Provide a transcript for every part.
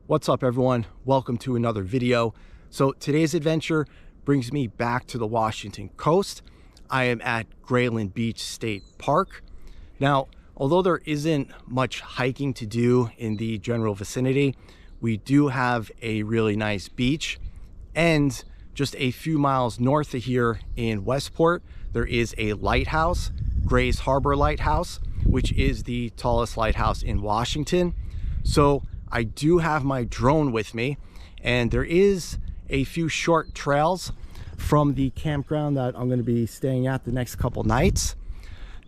What's up, everyone? Welcome to another video. So today's adventure brings me back to the Washington coast. I am at Grayland Beach State Park. Now, although there isn't much hiking to do in the general vicinity, we do have a really nice beach, and just a few miles north of here in Westport, there is a lighthouse, Grays Harbor Lighthouse, which is the tallest lighthouse in Washington. So I do have my drone with me, and there is a few short trails from the campground that I'm going to be staying at the next couple nights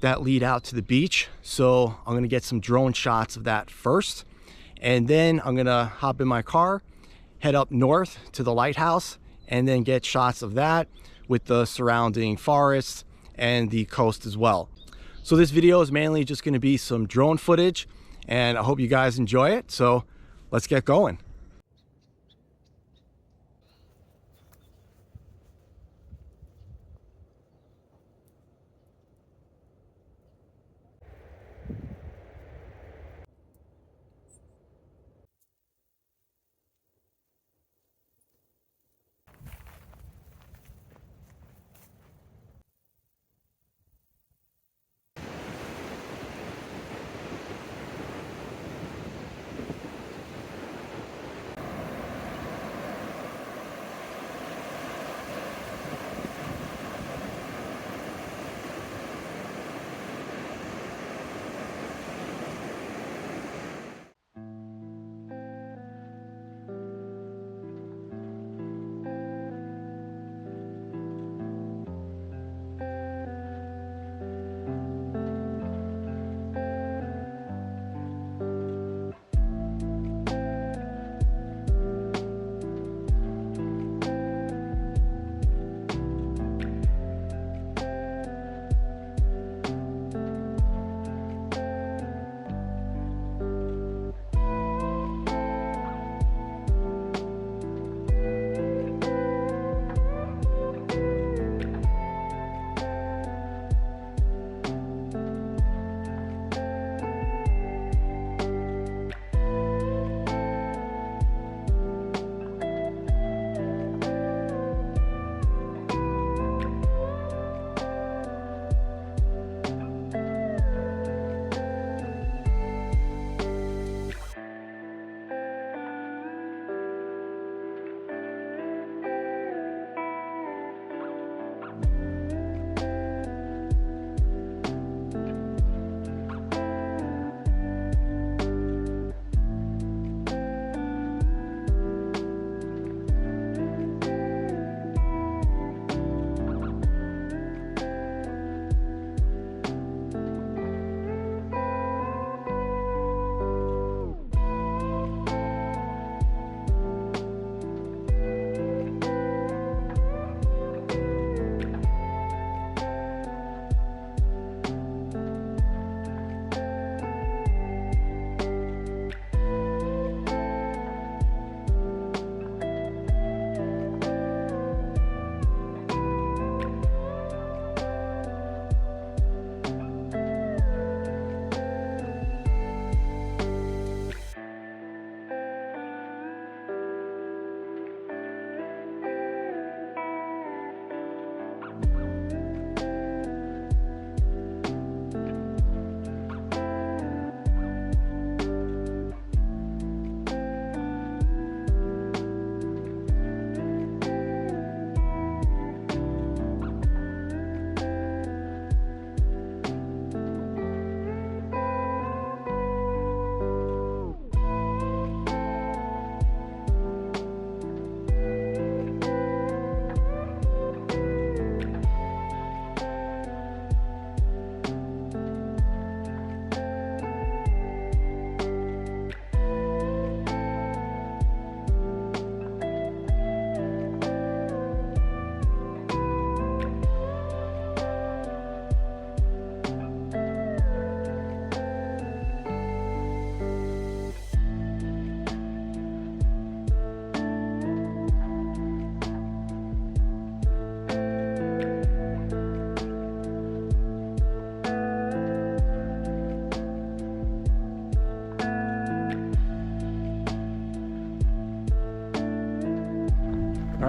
that lead out to the beach. So I'm going to get some drone shots of that first, and then I'm going to hop in my car, head up north to the lighthouse, and then get shots of that with the surrounding forests and the coast as well. So this video is mainly just going to be some drone footage, and I hope you guys enjoy it. So let's get going.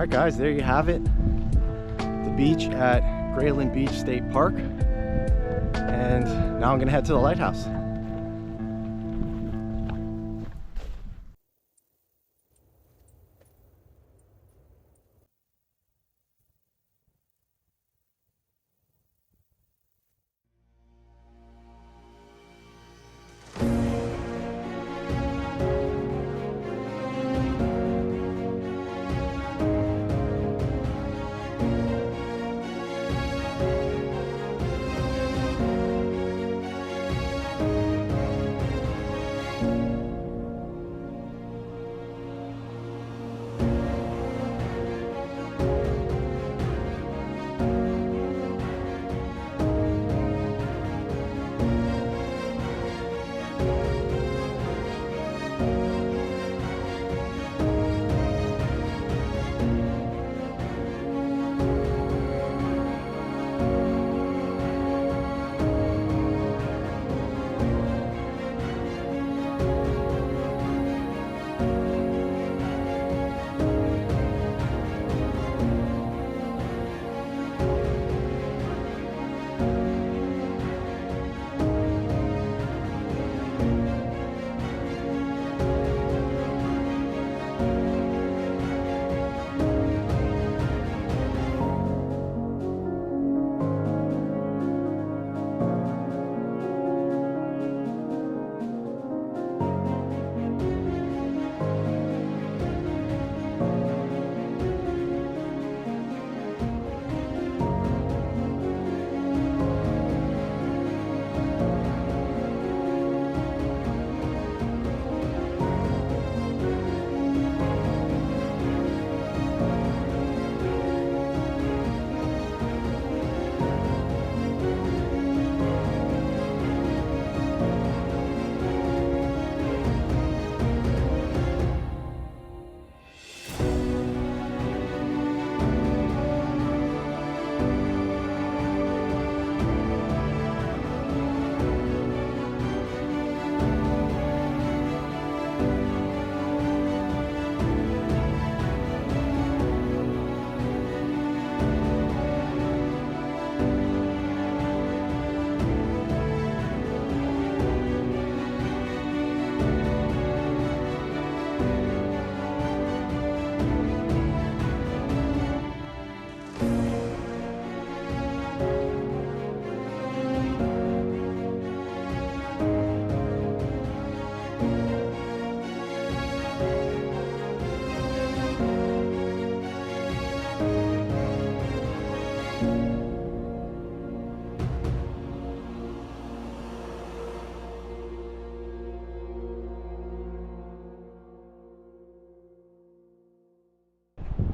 right, guys, there you have it. The beach at Grayland Beach State Park. And now I'm gonna head to the lighthouse.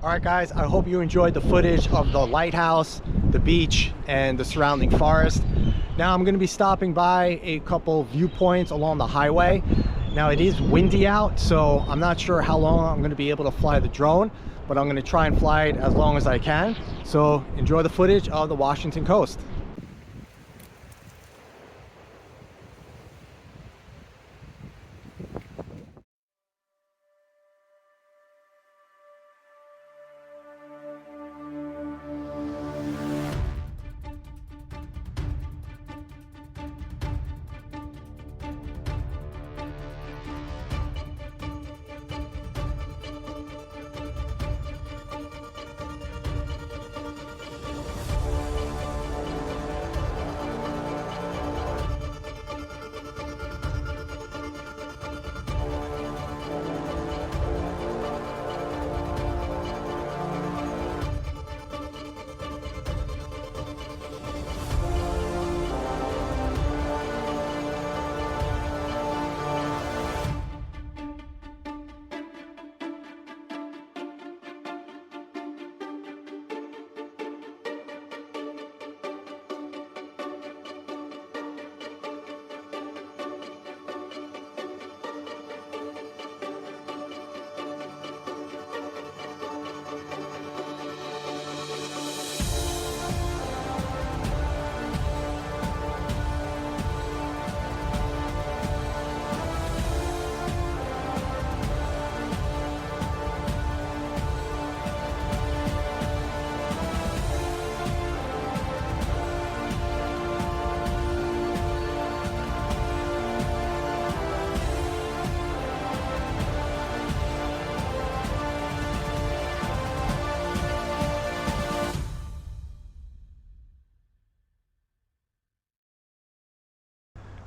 All right, guys, I hope you enjoyed the footage of the lighthouse, the beach, and the surrounding forest. Now I'm going to be stopping by a couple viewpoints along the highway. Now it is windy out, so I'm not sure how long I'm going to be able to fly the drone, but I'm going to try and fly it as long as I can. So enjoy the footage of the Washington coast.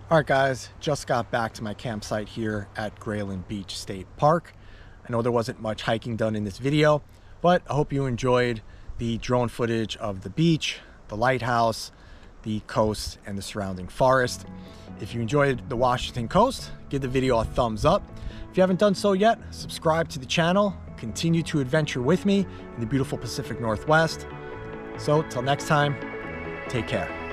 All right, guys, just got back to my campsite here at Grayland Beach State Park. I know there wasn't much hiking done in this video, but I hope you enjoyed the drone footage of the beach, the lighthouse, the coast, and the surrounding forest. If you enjoyed the Washington coast, give the video a thumbs up. If you haven't done so yet, subscribe to the channel. Continue to adventure with me in the beautiful Pacific Northwest. So till next time, take care.